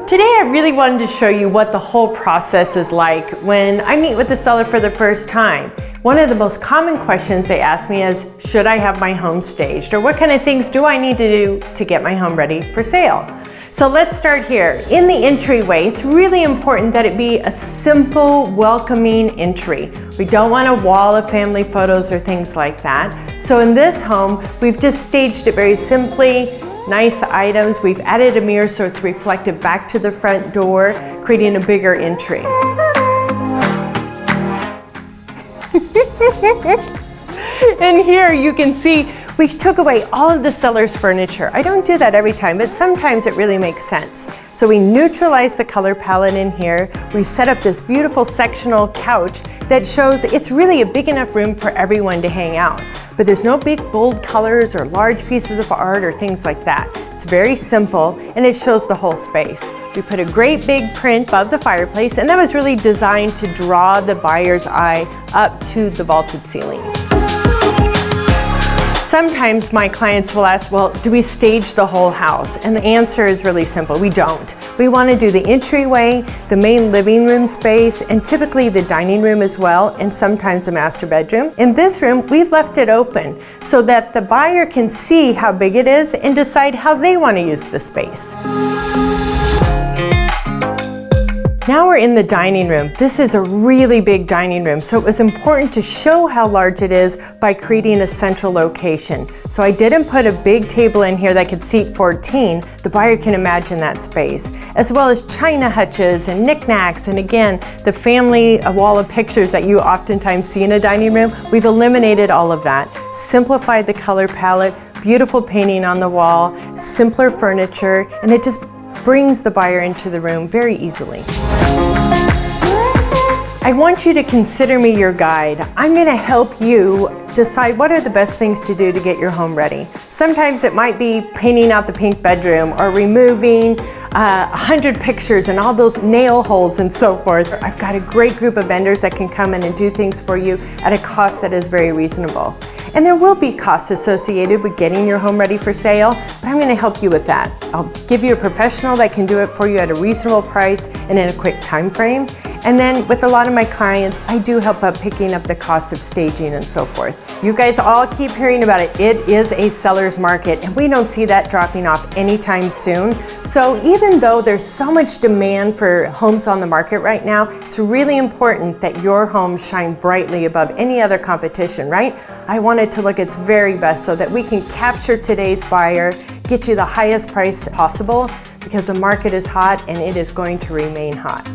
Today I really wanted to show you what the whole process is like when I meet with the seller for the first time. One of the most common questions they ask me is, should I have my home staged? Or what kind of things do I need to do to get my home ready for sale? So let's start here. In the entryway, it's really important that it be a simple, welcoming entry. We don't want a wall of family photos or things like that. So in this home, we've just staged it very simply. Nice items. We've added a mirror so it's reflective back to the front door, creating a bigger entry. And here you can see we took away all of the seller's furniture. I don't do that every time, but sometimes it really makes sense. So we neutralized the color palette in here. We've set up this beautiful sectional couch that shows it's really a big enough room for everyone to hang out. But there's no big bold colors or large pieces of art or things like that. It's very simple and it shows the whole space. We put a great big print above the fireplace, and that was really designed to draw the buyer's eye up to the vaulted ceilings. Sometimes my clients will ask, well, do we stage the whole house? And the answer is really simple, we don't. We want to do the entryway, the main living room space, and typically the dining room as well, and sometimes the master bedroom. In this room, we've left it open so that the buyer can see how big it is and decide how they want to use the space. Now we're in the dining room. This is a really big dining room, so it was important to show how large it is by creating a central location. So I didn't put a big table in here that could seat 14. The buyer can imagine that space, as well as china hutches and knickknacks, and again, the family wall of pictures that you oftentimes see in a dining room. We've eliminated all of that, simplified the color palette, beautiful painting on the wall, simpler furniture, and it just brings the buyer into the room very easily. I want you to consider me your guide. I'm going to help you decide what are the best things to do to get your home ready. Sometimes it might be painting out the pink bedroom or removing 100 pictures and all those nail holes and so forth. I've got a great group of vendors that can come in and do things for you at a cost that is very reasonable. And there will be costs associated with getting your home ready for sale, but I'm going to help you with that. I'll give you a professional that can do it for you at a reasonable price and in a quick time frame. And then with a lot of my clients, I do help out picking up the cost of staging and so forth. You guys all keep hearing about it. It is a seller's market, and we don't see that dropping off anytime soon. So even though there's so much demand for homes on the market right now, it's really important that your home shine brightly above any other competition, right? I want it to look its very best so that we can capture today's buyer, get you the highest price possible, because the market is hot and it is going to remain hot.